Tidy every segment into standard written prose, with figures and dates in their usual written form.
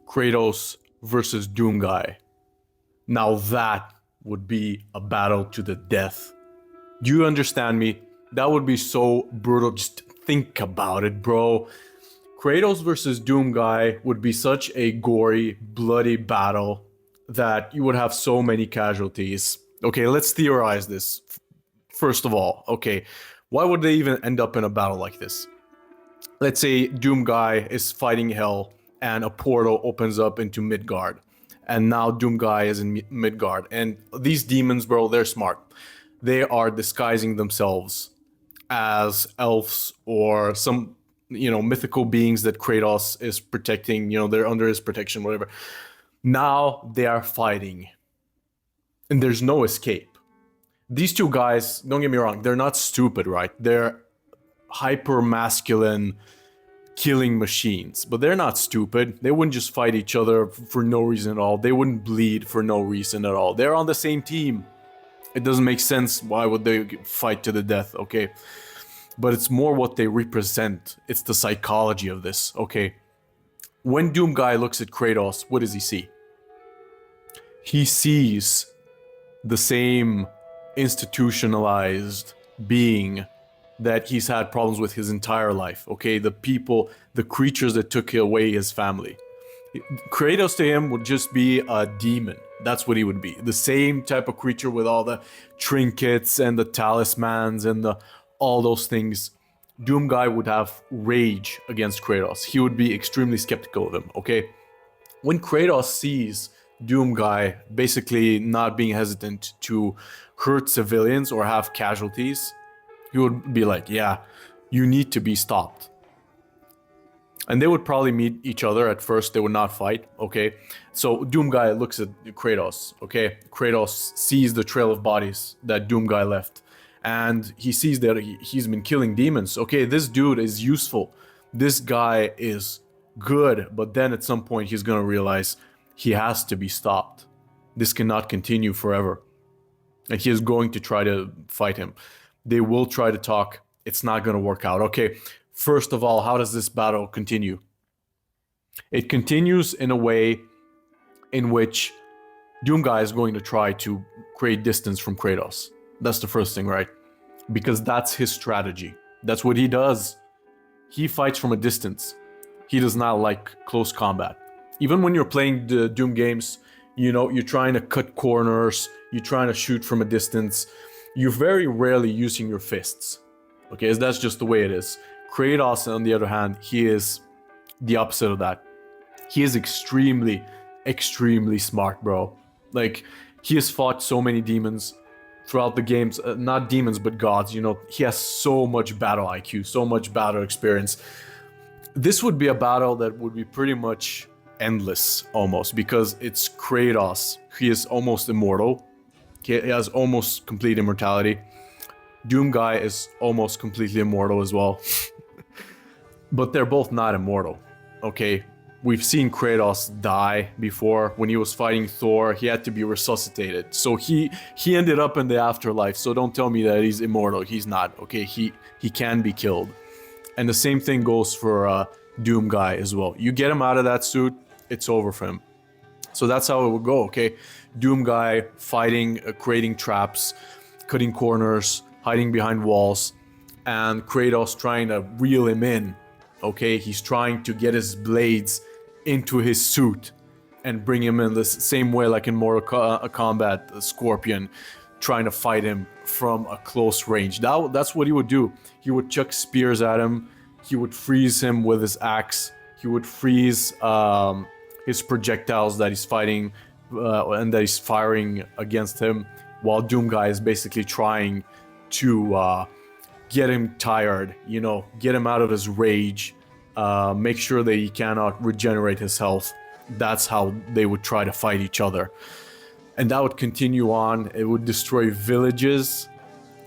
Kratos versus Doomguy. Now that would be a battle to the death. Do you understand me? That would be so brutal. Just think about it, bro. Kratos versus Doomguy would be such a gory, bloody battle that you would have so many casualties. Okay, let's theorize this. First of all, okay, why would they even end up in a battle like this? Let's say Doomguy is fighting hell and a portal opens up into Midgard. And now Doomguy is in Midgard. And these demons, bro, they're smart. They are disguising themselves as elves or some, mythical beings that Kratos is protecting. They're under his protection, whatever. Now they are fighting. And there's no escape. These two guys, don't get me wrong, they're not stupid, right? They're hyper masculine killing machines, but they're not stupid. They wouldn't just fight each other for no reason at all. They wouldn't bleed for no reason at all. They're on the same team. It doesn't make sense. Why would they fight to the death? Okay, but it's more what they represent. It's the psychology of this. Okay, when Doomguy looks at Kratos, what does he see? He sees the same institutionalized being that he's had problems with his entire life. Okay, the people, the creatures that took away his family. Kratos to him would just be a demon. That's what he would be. The same type of creature with all the trinkets and the talismans and all those things. Doomguy would have rage against Kratos. He would be extremely skeptical of him, okay? When Kratos sees Doomguy basically not being hesitant to hurt civilians or have casualties, he would be like, yeah, you need to be stopped. And they would probably meet each other at first. They would not fight, okay? So Doomguy looks at Kratos, okay? Kratos sees the trail of bodies that Doomguy left. And he sees that he's been killing demons. Okay, this dude is useful. This guy is good. But then at some point, he's going to realize he has to be stopped. This cannot continue forever. And he is going to try to fight him. They will try to talk. It's not going to work out. Okay, first of all, how does this battle continue? It continues in a way in which Doomguy is going to try to create distance from Kratos. That's the first thing, right? Because that's his strategy. That's what he does. He fights from a distance. He does not like close combat. Even when you're playing the Doom games, you're trying to cut corners, you're trying to shoot from a distance. You're very rarely using your fists. Okay, that's just the way it is. Kratos, on the other hand, he is the opposite of that. He is extremely, extremely smart, bro. Like, he has fought so many demons throughout the games. Not demons, but gods, He has so much battle IQ, so much battle experience. This would be a battle that would be pretty much endless, almost, because it's Kratos. He is almost immortal. He has almost complete immortality. Doomguy is almost completely immortal as well. But they're both not immortal, okay? We've seen Kratos die before. When he was fighting Thor, he had to be resuscitated. So he ended up in the afterlife. So don't tell me that he's immortal. He's not, okay? He can be killed. And the same thing goes for Doomguy as well. You get him out of that suit, it's over for him. So that's how it would go, okay? Doomguy fighting, creating traps, cutting corners, hiding behind walls, and Kratos trying to reel him in, okay? He's trying to get his blades into his suit and bring him in the same way like in Mortal Kombat, the Scorpion, trying to fight him from a close range. That's what he would do. He would chuck spears at him. He would freeze him with his axe. He would freeze his projectiles that he's fighting and that he's firing against him, while Doomguy is basically trying to get him tired, get him out of his rage, make sure that he cannot regenerate his health. That's how they would try to fight each other. And that would continue on. It would destroy villages.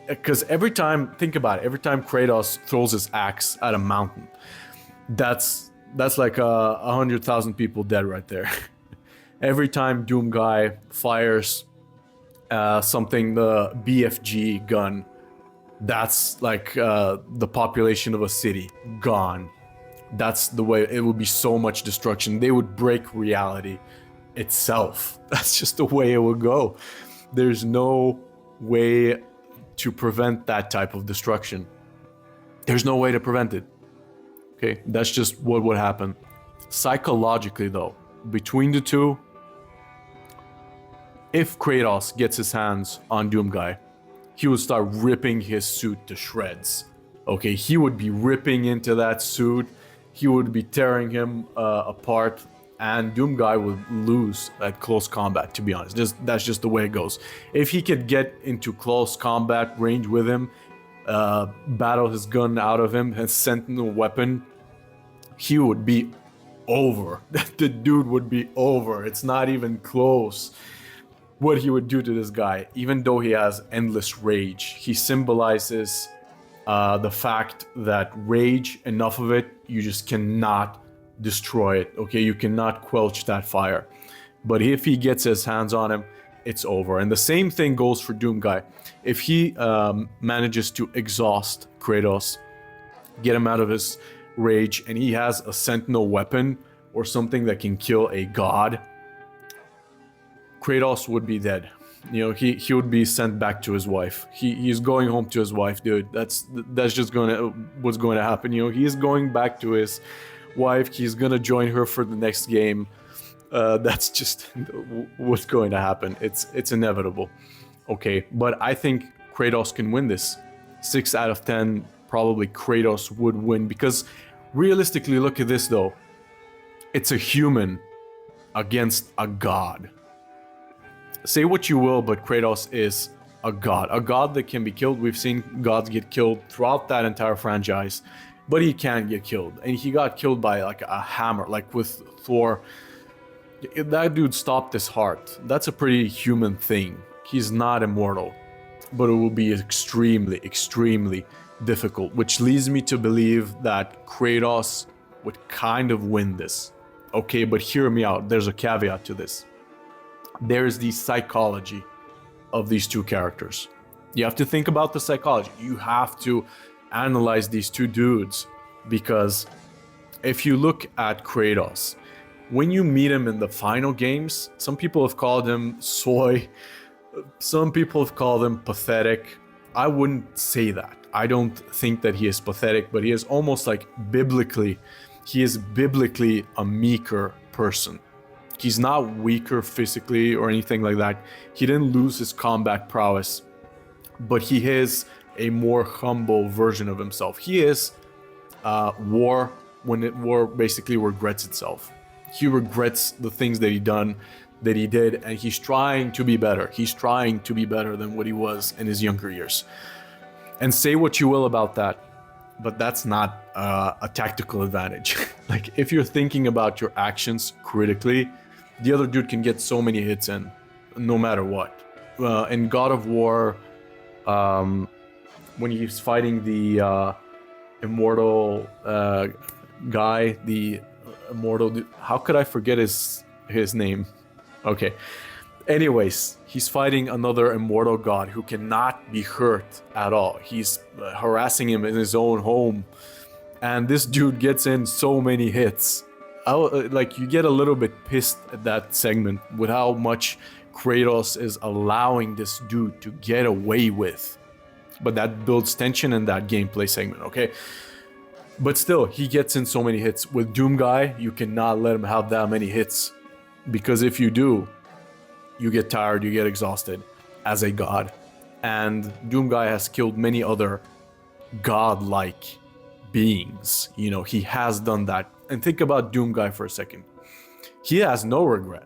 Because every time, think about it, every time Kratos throws his axe at a mountain, that's like 100,000 people dead right there. Every time Doomguy fires something, the BFG gun, that's like the population of a city gone. That's the way it would be. So much destruction. They would break reality itself. That's just the way it would go. There's no way to prevent that type of destruction. There's no way to prevent it. Okay, that's just what would happen. Psychologically, though, between the two, if Kratos gets his hands on Doomguy, he would start ripping his suit to shreds. Okay, he would be ripping into that suit. He would be tearing him apart, and Doomguy would lose at close combat, to be honest. That's just the way it goes. If he could get into close combat range with him, battle his gun out of him, his sentinel weapon, he would be over. The dude would be over. It's not even close what he would do to this guy. Even though he has endless rage, he symbolizes the fact that rage, enough of it, you just cannot destroy it. Okay, you cannot quench that fire. But if he gets his hands on him, it's over. And the same thing goes for Doomguy. If he manages to exhaust Kratos, get him out of his rage, and he has a sentinel weapon or something that can kill a god, Kratos would be dead. You know, he would be sent back to his wife. He's going home to his wife, dude. That's just what's going to happen. You know, he's going back to his wife. He's gonna join her for the next game. That's just what's going to happen. It's inevitable. Okay, but I think Kratos can win this. 6 out of 10, probably Kratos would win, because realistically, look at this though. It's a human against a god. Say what you will, but Kratos is a god that can be killed. We've seen gods get killed throughout that entire franchise, but he can get killed, and he got killed by like a hammer, like with Thor. That dude stopped his heart. That's a pretty human thing. He's not immortal, but it will be extremely, extremely difficult, which leads me to believe that Kratos would kind of win this. Okay, but hear me out. There's a caveat to this. There's the psychology of these two characters. You have to think about the psychology. You have to analyze these two dudes, because if you look at Kratos, when you meet him in the final games, some people have called him soy, some people have called him pathetic. I wouldn't say that. I don't think that he is pathetic, but he is almost like he is biblically a meeker person. He's not weaker physically or anything like that. He didn't lose his combat prowess, but he is a more humble version of himself. He is war basically regrets itself. He regrets the things that he did, and he's trying to be better. He's trying to be better than what he was in his younger years. And say what you will about that, but that's not a tactical advantage. Like, if you're thinking about your actions critically, the other dude can get so many hits in, no matter what. In God of War, when he's fighting the immortal guy, the immortal... How could I forget his name? Okay. Anyways, he's fighting another immortal god who cannot be hurt at all. He's harassing him in his own home. And this dude gets in so many hits. Like, you get a little bit pissed at that segment with how much Kratos is allowing this dude to get away with. But that builds tension in that gameplay segment, okay? But still, he gets in so many hits. With Doomguy, you cannot let him have that many hits, because if you do, you get tired, you get exhausted as a god. And Doomguy has killed many other godlike beings. You know, he has done that. And think about Doomguy for a second. He has no regret.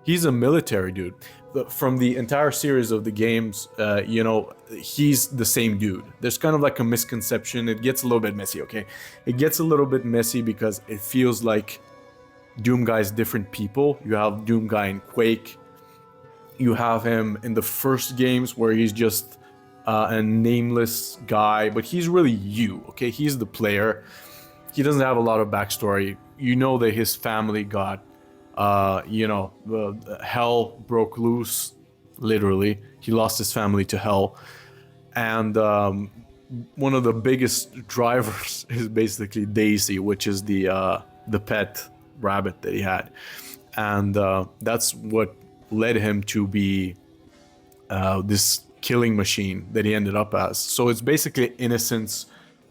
He's a military dude. From the entire series of the games, you know, he's the same dude. There's kind of like a misconception. It gets a little bit messy, okay? It gets a little bit messy because it feels like Doomguy's different people. You have Doomguy in Quake. You have him in the first games where he's just a nameless guy, but he's really you, okay? He's the player. He doesn't have a lot of backstory. You know that his family got, you know, hell broke loose, literally. He lost his family to hell. And one of the biggest drivers is basically Daisy, which is the pet rabbit that he had, and that's what led him to be this killing machine that he ended up as. So it's basically innocence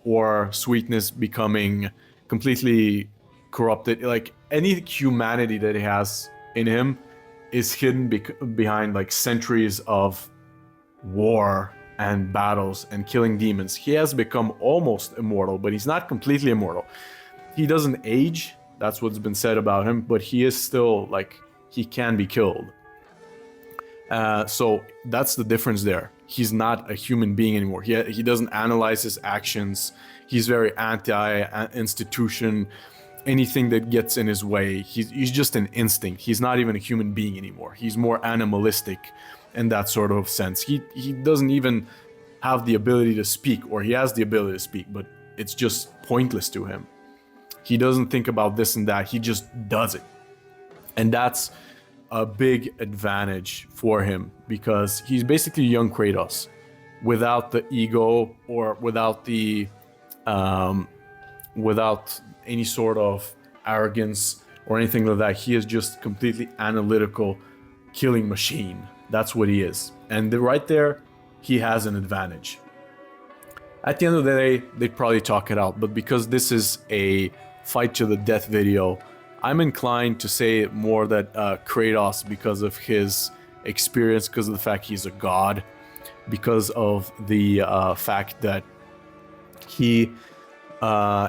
or sweetness becoming completely corrupted. Like any humanity that he has in him is hidden behind like centuries of war and battles and killing demons. He has become almost immortal, but he's not completely immortal. He doesn't age, that's what's been said about him, but he is still like, he can be killed. So that's the difference there. He's not a human being anymore. He doesn't analyze his actions. He's very anti-institution. Anything that gets in his way, he's just an instinct. He's not even a human being anymore. He's more animalistic in that sort of sense. He doesn't even have the ability to speak, or he has the ability to speak, but it's just pointless to him. He doesn't think about this and that. He just does it. And that's a big advantage for him, because he's basically young Kratos without the ego or without the without any sort of arrogance or anything like that. He is just completely analytical killing machine. That's what he is. And right there, he has an advantage. At the end of the day, they'd probably talk it out, but because this is a fight to the death video, I'm inclined to say more that Kratos, because of his experience, because of the fact he's a god, because of the fact that he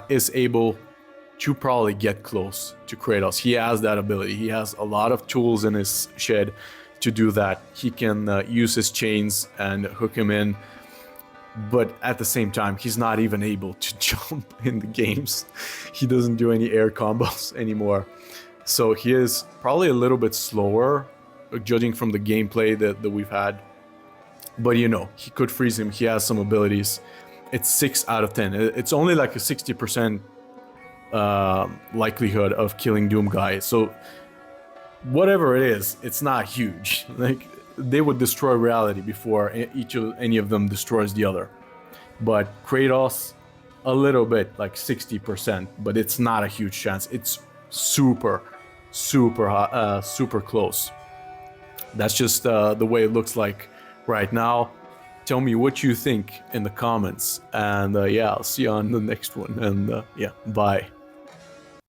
is able to probably get close to Kratos. He has that ability. He has a lot of tools in his shed to do that. He can use his chains and hook him in, but at the same time, he's not even able to jump in the games. He doesn't do any air combos anymore. So he is probably a little bit slower, judging from the gameplay that we've had. But you know, he could freeze him. He has some abilities. It's 6 out of 10. It's only like a 60% likelihood of killing Doomguy. So whatever it is, it's not huge. Like, they would destroy reality before any of them destroys the other. But Kratos, a little bit, like 60%, but it's not a huge chance. It's super close. That's just the way it looks like right now. Tell me what you think in the comments, and yeah, I'll see you on the next one, and yeah, bye.